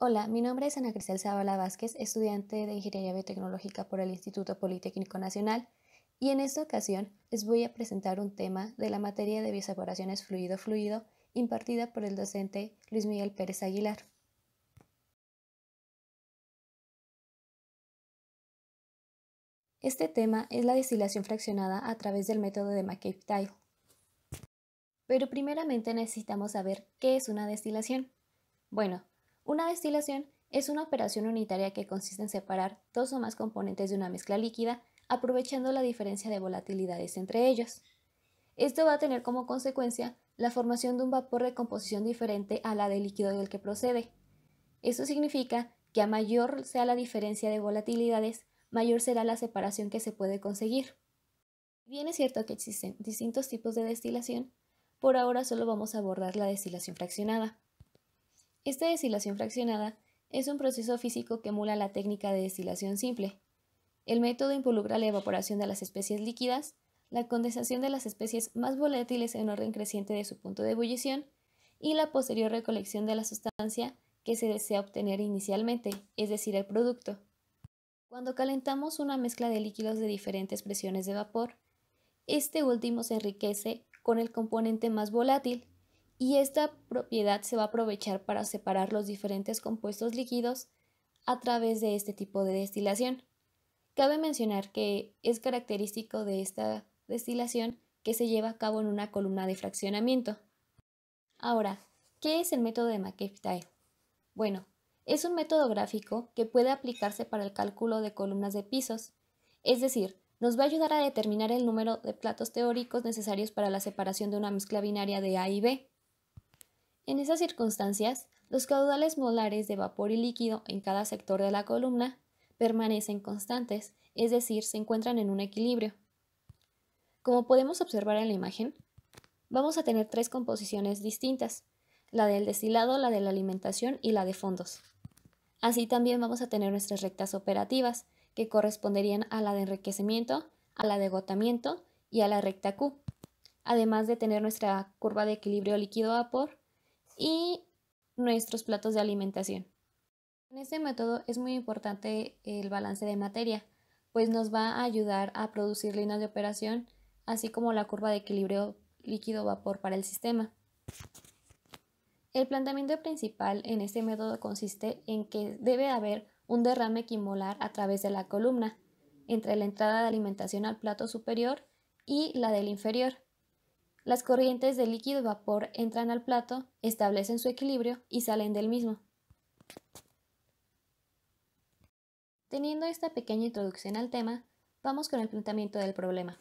Hola, mi nombre es Ana Cristel Zavala Vázquez, estudiante de Ingeniería Biotecnológica por el Instituto Politécnico Nacional, y en esta ocasión les voy a presentar un tema de la materia de bioseparaciones fluido-fluido impartida por el docente Luis Miguel Pérez Aguilar. Este tema es la destilación fraccionada a través del método de McCabe-Tyle. Pero primeramente necesitamos saber qué es una destilación. Bueno, una destilación es una operación unitaria que consiste en separar dos o más componentes de una mezcla líquida, aprovechando la diferencia de volatilidades entre ellos. Esto va a tener como consecuencia la formación de un vapor de composición diferente a la del líquido del que procede. Esto significa que a mayor sea la diferencia de volatilidades, mayor será la separación que se puede conseguir. Bien es cierto que existen distintos tipos de destilación, por ahora solo vamos a abordar la destilación fraccionada. Esta destilación fraccionada es un proceso físico que emula la técnica de destilación simple. El método involucra la evaporación de las especies líquidas, la condensación de las especies más volátiles en orden creciente de su punto de ebullición y la posterior recolección de la sustancia que se desea obtener inicialmente, es decir, el producto. Cuando calentamos una mezcla de líquidos de diferentes presiones de vapor, este último se enriquece con el componente más volátil, y esta propiedad se va a aprovechar para separar los diferentes compuestos líquidos a través de este tipo de destilación. Cabe mencionar que es característico de esta destilación que se lleva a cabo en una columna de fraccionamiento. Ahora, ¿qué es el método de McCabe-Tyle? Bueno, es un método gráfico que puede aplicarse para el cálculo de columnas de pisos, es decir, nos va a ayudar a determinar el número de platos teóricos necesarios para la separación de una mezcla binaria de A y B. En esas circunstancias, los caudales molares de vapor y líquido en cada sector de la columna permanecen constantes, es decir, se encuentran en un equilibrio. Como podemos observar en la imagen, vamos a tener tres composiciones distintas, la del destilado, la de la alimentación y la de fondos. Así también vamos a tener nuestras rectas operativas, que corresponderían a la de enriquecimiento, a la de agotamiento y a la recta Q, además de tener nuestra curva de equilibrio líquido-vapor y nuestros platos de alimentación. En este método es muy importante el balance de materia, pues nos va a ayudar a producir líneas de operación, así como la curva de equilibrio líquido-vapor para el sistema. El planteamiento principal en este método consiste en que debe haber un derrame equimolar a través de la columna, entre la entrada de alimentación al plato superior y la del inferior. Las corrientes de líquido y vapor entran al plato, establecen su equilibrio y salen del mismo. Teniendo esta pequeña introducción al tema, vamos con el planteamiento del problema.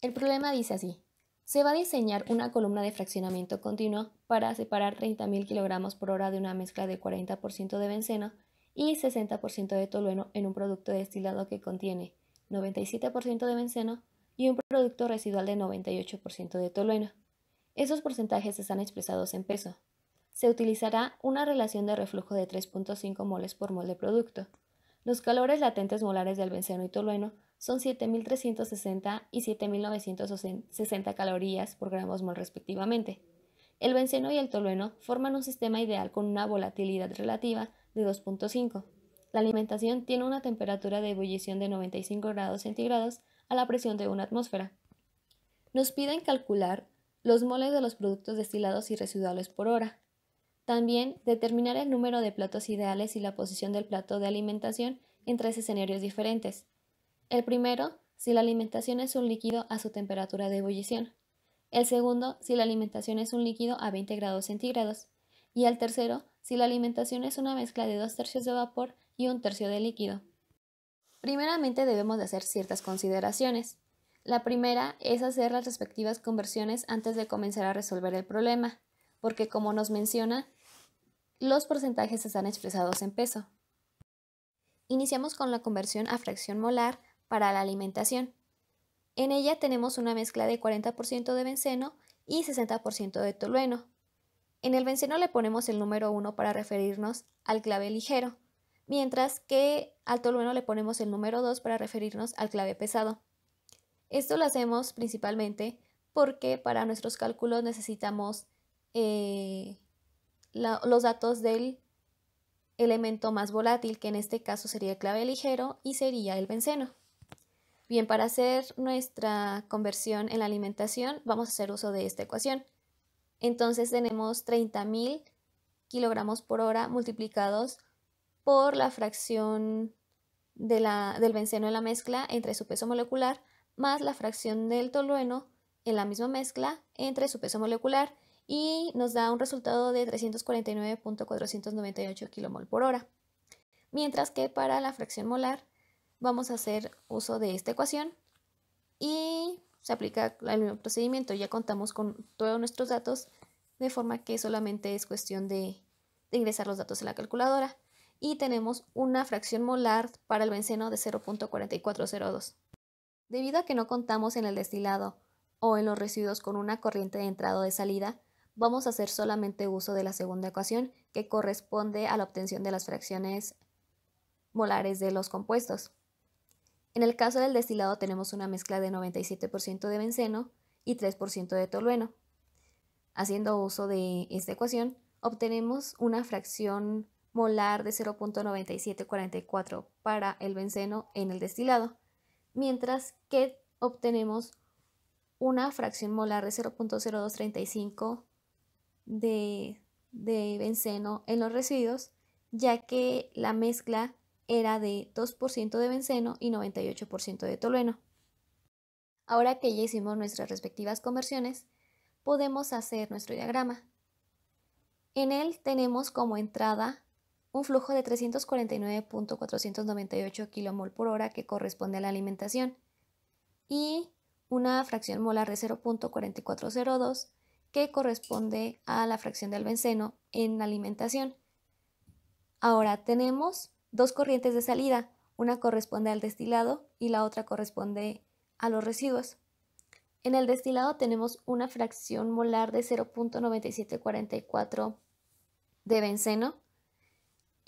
El problema dice así: se va a diseñar una columna de fraccionamiento continuo para separar 30.000 kg/h de una mezcla de 40% de benceno y 60% de tolueno en un producto destilado que contiene 97% de benceno y un producto residual de 98% de tolueno. Esos porcentajes están expresados en peso. Se utilizará una relación de reflujo de 3.5 moles por mol de producto. Los calores latentes molares del benceno y tolueno son 7.360 y 7.960 calorías por gramos mol respectivamente. El benceno y el tolueno forman un sistema ideal con una volatilidad relativa de 2.5. La alimentación tiene una temperatura de ebullición de 95 grados centígrados a la presión de una atmósfera. Nos piden calcular los moles de los productos destilados y residuales por hora. También determinar el número de platos ideales y la posición del plato de alimentación en tres escenarios diferentes. El primero, si la alimentación es un líquido a su temperatura de ebullición. El segundo, si la alimentación es un líquido a 20 grados centígrados. Y el tercero, si la alimentación es una mezcla de 2/3 de vapor y 1/3 de líquido. Primeramente debemos de hacer ciertas consideraciones. La primera es hacer las respectivas conversiones antes de comenzar a resolver el problema, porque como nos menciona, los porcentajes están expresados en peso. Iniciamos con la conversión a fracción molar para la alimentación. En ella tenemos una mezcla de 40% de benceno y 60% de tolueno. En el benceno le ponemos el número 1 para referirnos al clave ligero, mientras que al tolueno le ponemos el número 2 para referirnos al clave pesado. Esto lo hacemos principalmente porque para nuestros cálculos necesitamos los datos del elemento más volátil, que en este caso sería el clave ligero y sería el benceno. Bien, para hacer nuestra conversión en la alimentación vamos a hacer uso de esta ecuación. Entonces tenemos 30.000 kilogramos por hora multiplicados por la fracción del benceno en la mezcla entre su peso molecular más la fracción del tolueno en la misma mezcla entre su peso molecular, y nos da un resultado de 349.498 kilomol por hora. Mientras que para la fracción molar vamos a hacer uso de esta ecuación y se aplica el mismo procedimiento. Ya contamos con todos nuestros datos, de forma que solamente es cuestión de ingresar los datos en la calculadora. Y tenemos una fracción molar para el benceno de 0.4402. Debido a que no contamos en el destilado o en los residuos con una corriente de entrada o de salida, vamos a hacer solamente uso de la segunda ecuación, que corresponde a la obtención de las fracciones molares de los compuestos. En el caso del destilado tenemos una mezcla de 97% de benceno y 3% de tolueno. Haciendo uso de esta ecuación, obtenemos una fracción molar de 0.9744 para el benceno en el destilado, mientras que obtenemos una fracción molar de 0.0235 de benceno en los residuos, ya que la mezcla era de 2% de benceno y 98% de tolueno. Ahora que ya hicimos nuestras respectivas conversiones, podemos hacer nuestro diagrama. En él tenemos como entrada un flujo de 349.498 kilomol por hora, que corresponde a la alimentación, y una fracción molar de 0.4402 que corresponde a la fracción del benceno en la alimentación. Ahora tenemos dos corrientes de salida, una corresponde al destilado y la otra corresponde a los residuos. En el destilado tenemos una fracción molar de 0.9744 de benceno,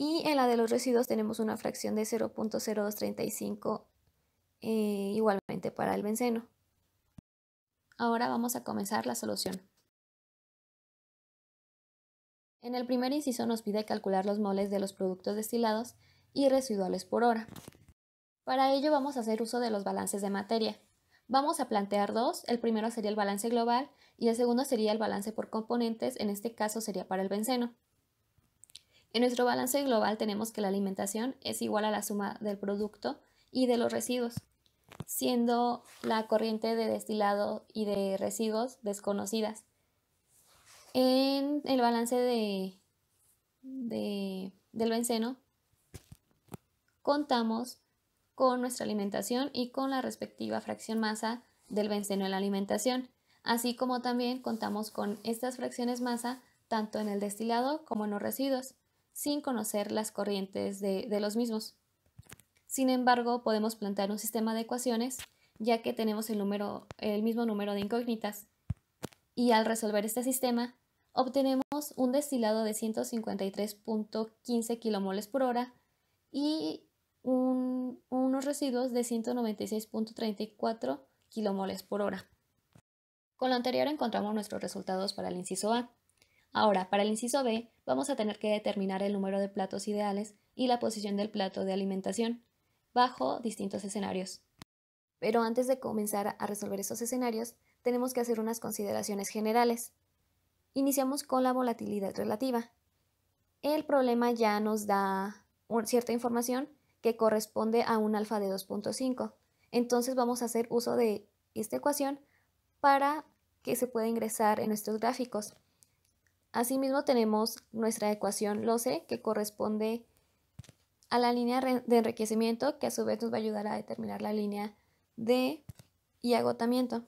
y en la de los residuos tenemos una fracción de 0.0235 igualmente para el benceno. Ahora vamos a comenzar la solución. En el primer inciso nos pide calcular los moles de los productos destilados y residuales por hora. Para ello vamos a hacer uso de los balances de materia. Vamos a plantear dos. El primero sería el balance global y el segundo sería el balance por componentes, en este caso sería para el benceno. En nuestro balance global tenemos que la alimentación es igual a la suma del producto y de los residuos, siendo la corriente de destilado y de residuos desconocidas. En el balance del benceno contamos con nuestra alimentación y con la respectiva fracción masa del benceno en la alimentación, así como también contamos con estas fracciones masa tanto en el destilado como en los residuos, sin conocer las corrientes de los mismos. Sin embargo, podemos plantear un sistema de ecuaciones, ya que tenemos el mismo número de incógnitas, y al resolver este sistema obtenemos un destilado de 153.15 kilomoles por hora y unos residuos de 196.34 kilomoles por hora. Con lo anterior encontramos nuestros resultados para el inciso A. Ahora, para el inciso B, vamos a tener que determinar el número de platos ideales y la posición del plato de alimentación bajo distintos escenarios. Pero antes de comenzar a resolver esos escenarios, tenemos que hacer unas consideraciones generales. Iniciamos con la volatilidad relativa. El problema ya nos da cierta información que corresponde a un alfa de 2.5. Entonces vamos a hacer uso de esta ecuación para que se pueda ingresar en nuestros gráficos. Asimismo tenemos nuestra ecuación LOCE, que corresponde a la línea de enriquecimiento, que a su vez nos va a ayudar a determinar la línea de agotamiento.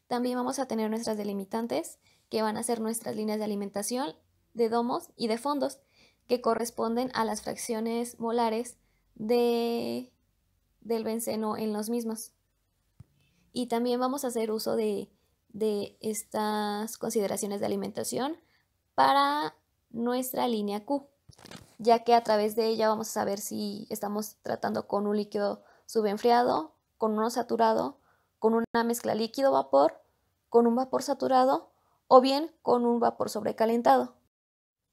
También vamos a tener nuestras delimitantes, que van a ser nuestras líneas de alimentación, de domos y de fondos, que corresponden a las fracciones molares del benceno en los mismos. Y también vamos a hacer uso de estas consideraciones de alimentación para nuestra línea Q, ya que a través de ella vamos a saber si estamos tratando con un líquido subenfriado, con uno saturado, con una mezcla líquido-vapor, con un vapor saturado o bien con un vapor sobrecalentado.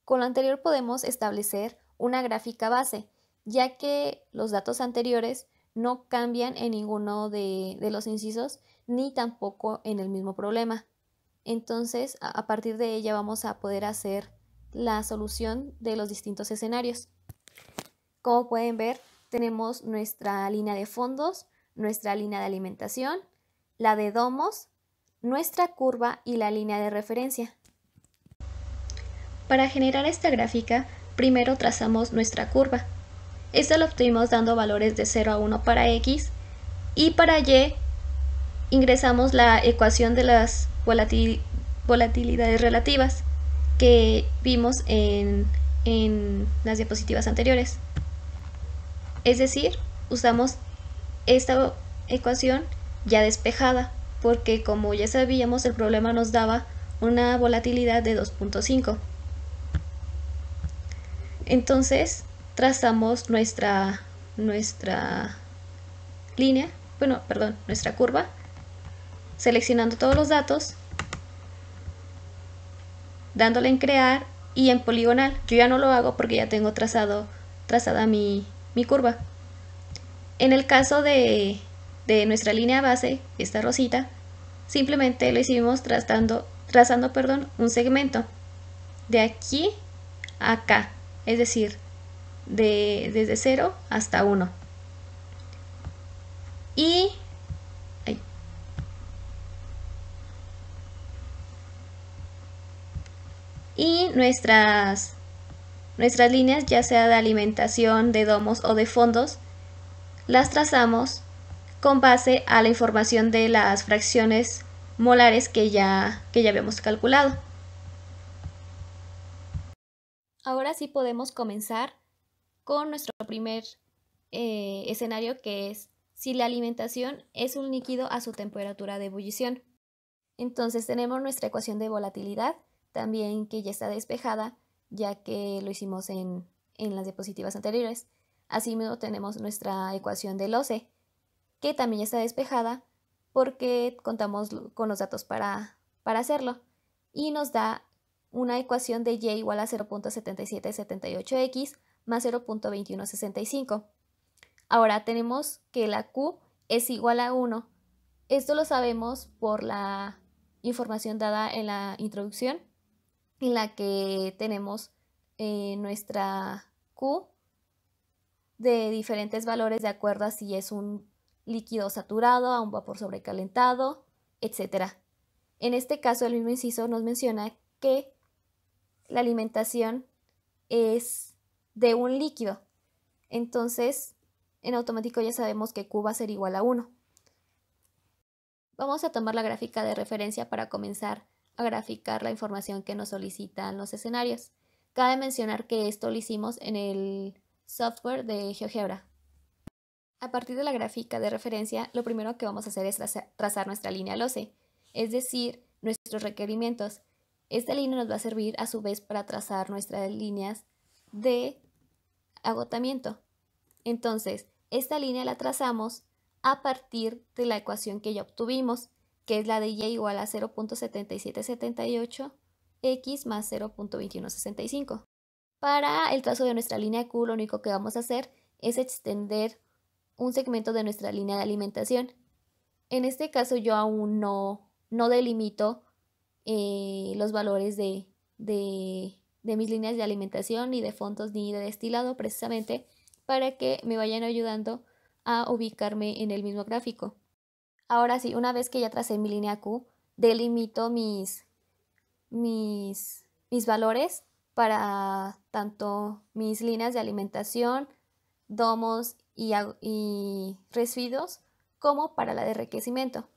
Con lo anterior podemos establecer una gráfica base, ya que los datos anteriores no cambian en ninguno de los incisos ni tampoco en el mismo problema. Entonces, a partir de ella vamos a poder hacer la solución de los distintos escenarios. Como pueden ver, tenemos nuestra línea de fondos, nuestra línea de alimentación, la de domos, nuestra curva y la línea de referencia. Para generar esta gráfica, primero trazamos nuestra curva. Esta la obtuvimos dando valores de 0 a 1 para x y para y ingresamos la ecuación de las volatilidades relativas que vimos en las diapositivas anteriores. Es decir, usamos esta ecuación ya despejada, porque como ya sabíamos, el problema nos daba una volatilidad de 2.5. Entonces, trazamos nuestra curva, seleccionando todos los datos, dándole en crear y en poligonal. Yo ya no lo hago porque ya tengo trazada mi curva. En el caso de nuestra línea base, esta rosita, simplemente lo hicimos trazando un segmento de aquí a acá, es decir, desde 0 hasta 1. Y nuestras líneas, ya sea de alimentación, de domos o de fondos, las trazamos con base a la información de las fracciones molares que ya habíamos calculado. Ahora sí podemos comenzar con nuestro primer escenario, que es si la alimentación es un líquido a su temperatura de ebullición. Entonces tenemos nuestra ecuación de volatilidad, también que ya está despejada, ya que lo hicimos en las diapositivas anteriores. Asimismo tenemos nuestra ecuación del OCE, que también ya está despejada porque contamos con los datos para hacerlo. Y nos da una ecuación de y igual a 0.7778x más 0.2165. Ahora tenemos que la Q es igual a 1. Esto lo sabemos por la información dada en la introducción, en la que tenemos nuestra Q de diferentes valores de acuerdo a si es un líquido saturado, a un vapor sobrecalentado, etc. En este caso, el mismo inciso nos menciona que la alimentación es de un líquido. Entonces, en automático ya sabemos que Q va a ser igual a 1. Vamos a tomar la gráfica de referencia para comenzar a graficar la información que nos solicitan los escenarios. Cabe mencionar que esto lo hicimos en el software de GeoGebra. A partir de la gráfica de referencia, lo primero que vamos a hacer es trazar nuestra línea LOCE, es decir, nuestros requerimientos. Esta línea nos va a servir a su vez para trazar nuestras líneas de agotamiento. Entonces, esta línea la trazamos a partir de la ecuación que ya obtuvimos, que es la de y igual a 0.7778x más 0.2165. Para el trazo de nuestra línea Q, lo único que vamos a hacer es extender un segmento de nuestra línea de alimentación. En este caso yo aún no delimito los valores de mis líneas de alimentación, ni de fondos, ni de destilado, precisamente para que me vayan ayudando a ubicarme en el mismo gráfico. Ahora sí, una vez que ya tracé mi línea Q, delimito mis valores para tanto mis líneas de alimentación, domos y residuos, como para la de enriquecimiento.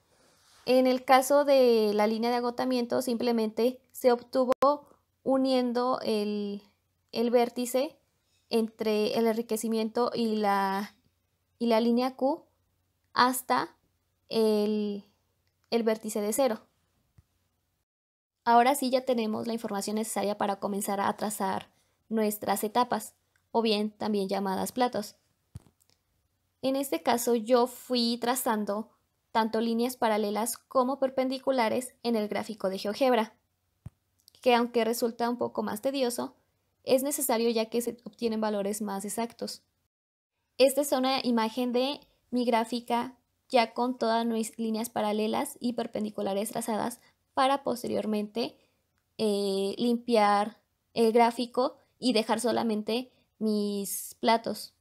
En el caso de la línea de agotamiento, simplemente se obtuvo uniendo el vértice entre el enriquecimiento y la línea Q hasta el vértice de 0. Ahora sí ya tenemos la información necesaria para comenzar a trazar nuestras etapas, o bien también llamadas platos. En este caso yo fui trazando tanto líneas paralelas como perpendiculares en el gráfico de GeoGebra, que aunque resulta un poco más tedioso, es necesario ya que se obtienen valores más exactos. Esta es una imagen de mi gráfica ya con todas mis líneas paralelas y perpendiculares trazadas para posteriormente limpiar el gráfico y dejar solamente mis platos.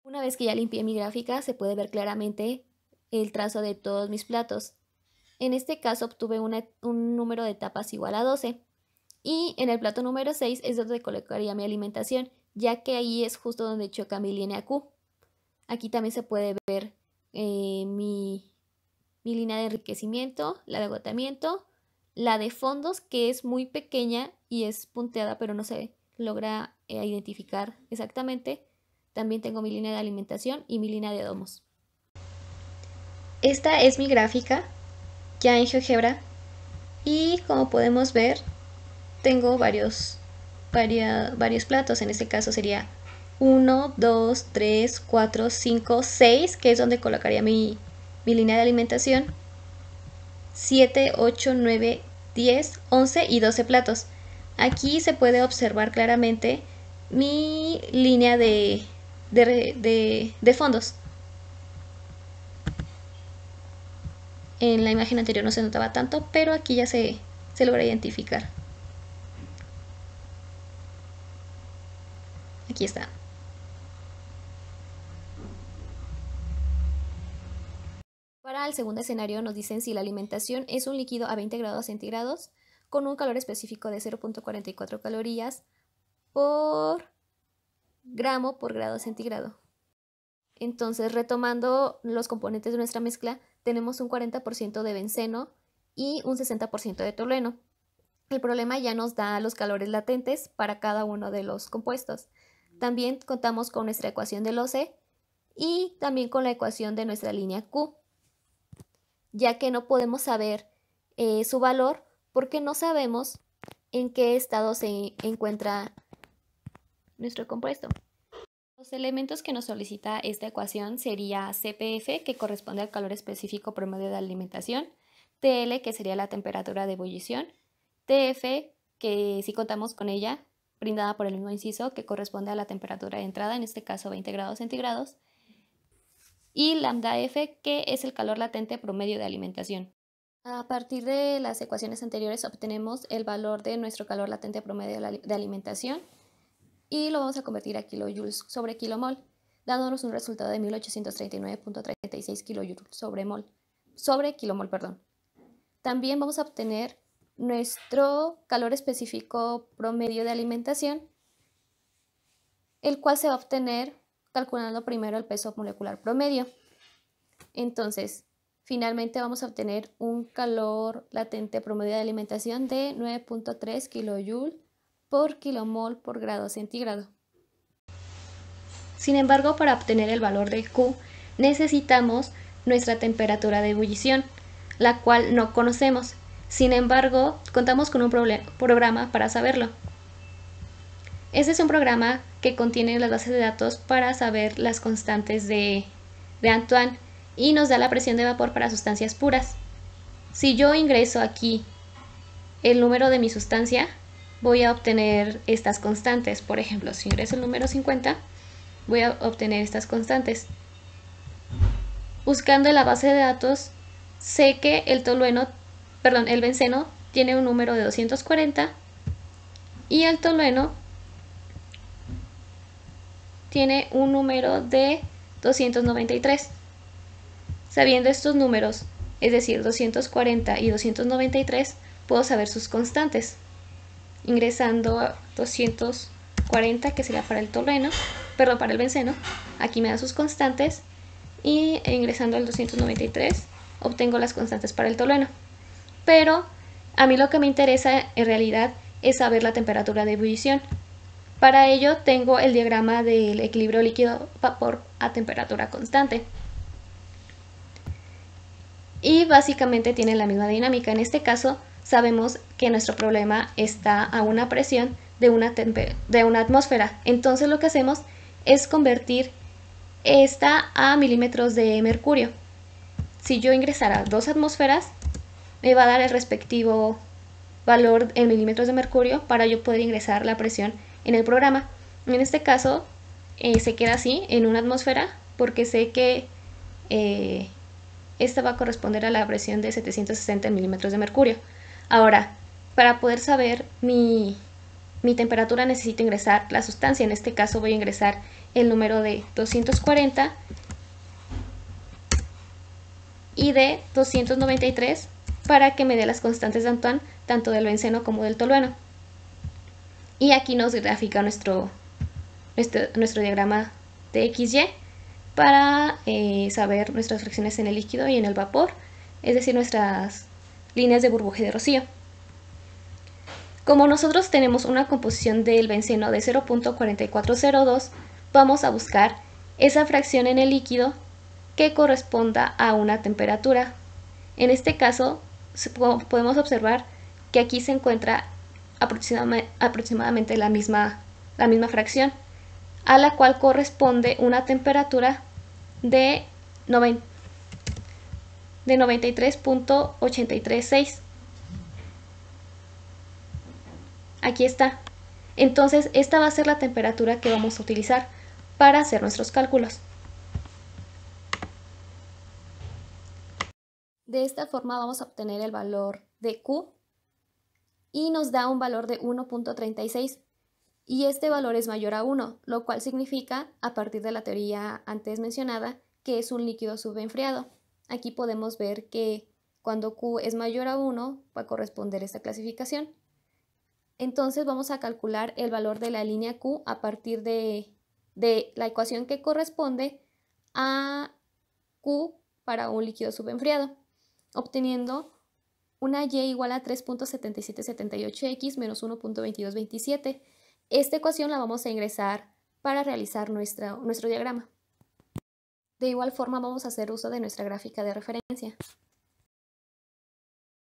Una vez que ya limpié mi gráfica, se puede ver claramente el trazo de todos mis platos. En este caso obtuve un número de tapas igual a 12. Y en el plato número 6 es donde colocaría mi alimentación, ya que ahí es justo donde choca mi línea Q. Aquí también se puede ver mi línea de enriquecimiento, la de agotamiento, la de fondos, que es muy pequeña y es punteada, pero no se logra identificar exactamente. También tengo mi línea de alimentación y mi línea de domos. Esta es mi gráfica ya en GeoGebra y como podemos ver tengo varios platos. En este caso sería 1, 2, 3, 4, 5, 6, que es donde colocaría mi línea de alimentación. 7, 8, 9, 10, 11 y 12 platos. Aquí se puede observar claramente mi línea de fondos. En la imagen anterior no se notaba tanto, pero aquí ya se logra identificar. Aquí está. Para el segundo escenario nos dicen si la alimentación es un líquido a 20 grados centígrados con un calor específico de 0.44 calorías por gramo por grado centígrado. Entonces, retomando los componentes de nuestra mezcla, tenemos un 40% de benceno y un 60% de tolueno. El problema ya nos da los calores latentes para cada uno de los compuestos. También contamos con nuestra ecuación del OC y también con la ecuación de nuestra línea Q, ya que no podemos saber su valor porque no sabemos en qué estado se encuentra nuestro compuesto. Los elementos que nos solicita esta ecuación sería CPF, que corresponde al calor específico promedio de alimentación, TL, que sería la temperatura de ebullición, TF, que si contamos con ella, brindada por el mismo inciso, que corresponde a la temperatura de entrada, en este caso 20 grados centígrados, y lambda F, que es el calor latente promedio de alimentación. A partir de las ecuaciones anteriores obtenemos el valor de nuestro calor latente promedio de alimentación y lo vamos a convertir a kilojoules sobre kilomol, dándonos un resultado de 1839.36 kilojoules sobre kilomol. También vamos a obtener nuestro calor específico promedio de alimentación, el cual se va a obtener calculando primero el peso molecular promedio. Entonces, finalmente vamos a obtener un calor latente promedio de alimentación de 9.3 kilojoules por kilomol por grado centígrado. Sin embargo, para obtener el valor de Q, necesitamos nuestra temperatura de ebullición, la cual no conocemos. Sin embargo, contamos con un programa para saberlo. Este es un programa que contiene las bases de datos para saber las constantes de Antoine y nos da la presión de vapor para sustancias puras. Si yo ingreso aquí el número de mi sustancia, voy a obtener estas constantes. Por ejemplo, si ingreso el número 50, voy a obtener estas constantes. Buscando en la base de datos, sé que el benceno tiene un número de 240 y el tolueno tiene un número de 293. Sabiendo estos números, es decir, 240 y 293, puedo saber sus constantes. Ingresando a 240, que sería para el benceno, aquí me da sus constantes, y ingresando al 293 obtengo las constantes para el tolueno. Pero a mí lo que me interesa en realidad es saber la temperatura de ebullición. Para ello tengo el diagrama del equilibrio líquido-vapor a temperatura constante. Y básicamente tiene la misma dinámica. En este caso sabemos que nuestro problema está a una presión de una atmósfera. Entonces lo que hacemos es convertir esta a milímetros de mercurio. Si yo ingresara 2 atmósferas, me va a dar el respectivo valor en milímetros de mercurio para yo poder ingresar la presión en el programa. En este caso se queda así en una atmósfera porque sé que esta va a corresponder a la presión de 760 milímetros de mercurio. Ahora, para poder saber mi temperatura necesito ingresar la sustancia. En este caso voy a ingresar el número de 240 y de 293 para que me dé las constantes de Antoine tanto del benceno como del tolueno. Y aquí nos grafica nuestro diagrama de XY para saber nuestras fracciones en el líquido y en el vapor, es decir, nuestras líneas de burbuja y de rocío. Como nosotros tenemos una composición del benceno de 0.4402, vamos a buscar esa fracción en el líquido que corresponda a una temperatura. En este caso, podemos observar que aquí se encuentra aproximadamente la misma fracción, a la cual corresponde una temperatura de 93.836. Aquí está. Entonces, esta va a ser la temperatura que vamos a utilizar para hacer nuestros cálculos. De esta forma vamos a obtener el valor de Q y nos da un valor de 1.36 y este valor es mayor a 1, lo cual significa, a partir de la teoría antes mencionada, que es un líquido subenfriado. Aquí podemos ver que cuando Q es mayor a 1 va a corresponder esta clasificación. Entonces vamos a calcular el valor de la línea Q a partir de la ecuación que corresponde a Q para un líquido subenfriado, obteniendo una Y igual a 3.7778x menos 1.2227. Esta ecuación la vamos a ingresar para realizar nuestro diagrama. De igual forma vamos a hacer uso de nuestra gráfica de referencia.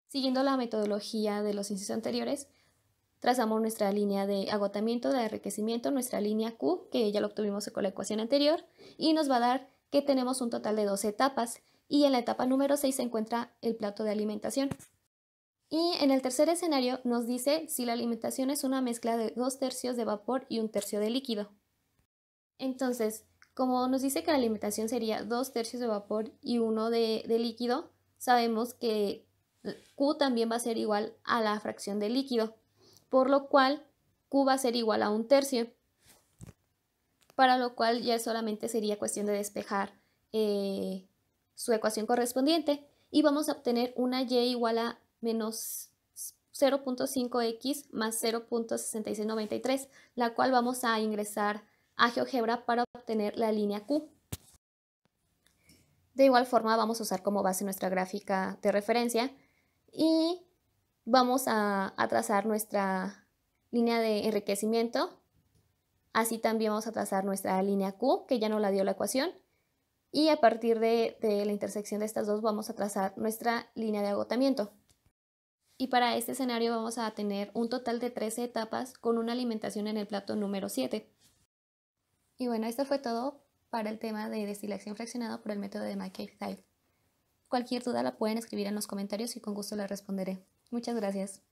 Siguiendo la metodología de los ejercicios anteriores, trazamos nuestra línea de agotamiento, de enriquecimiento, nuestra línea Q, que ya lo obtuvimos con la ecuación anterior, y nos va a dar que tenemos un total de 12 etapas, y en la etapa número 6 se encuentra el plato de alimentación. Y en el tercer escenario nos dice si la alimentación es una mezcla de 2/3 de vapor y 1/3 de líquido. Entonces, como nos dice que la alimentación sería 2/3 de vapor y 1 de líquido, sabemos que Q también va a ser igual a la fracción de líquido, por lo cual Q va a ser igual a 1/3, para lo cual ya solamente sería cuestión de despejar su ecuación correspondiente y vamos a obtener una Y igual a menos 0.5x más 0.6693, la cual vamos a ingresar a GeoGebra para obtener la línea Q. De igual forma vamos a usar como base nuestra gráfica de referencia y vamos a trazar nuestra línea de enriquecimiento. Así también vamos a trazar nuestra línea Q, que ya nos la dio la ecuación. Y a partir de la intersección de estas dos vamos a trazar nuestra línea de agotamiento. Y para este escenario vamos a tener un total de 13 etapas con una alimentación en el plato número 7. Y bueno, esto fue todo para el tema de destilación fraccionada por el método de McCabe-Thiele. Cualquier duda la pueden escribir en los comentarios y con gusto la responderé. Muchas gracias.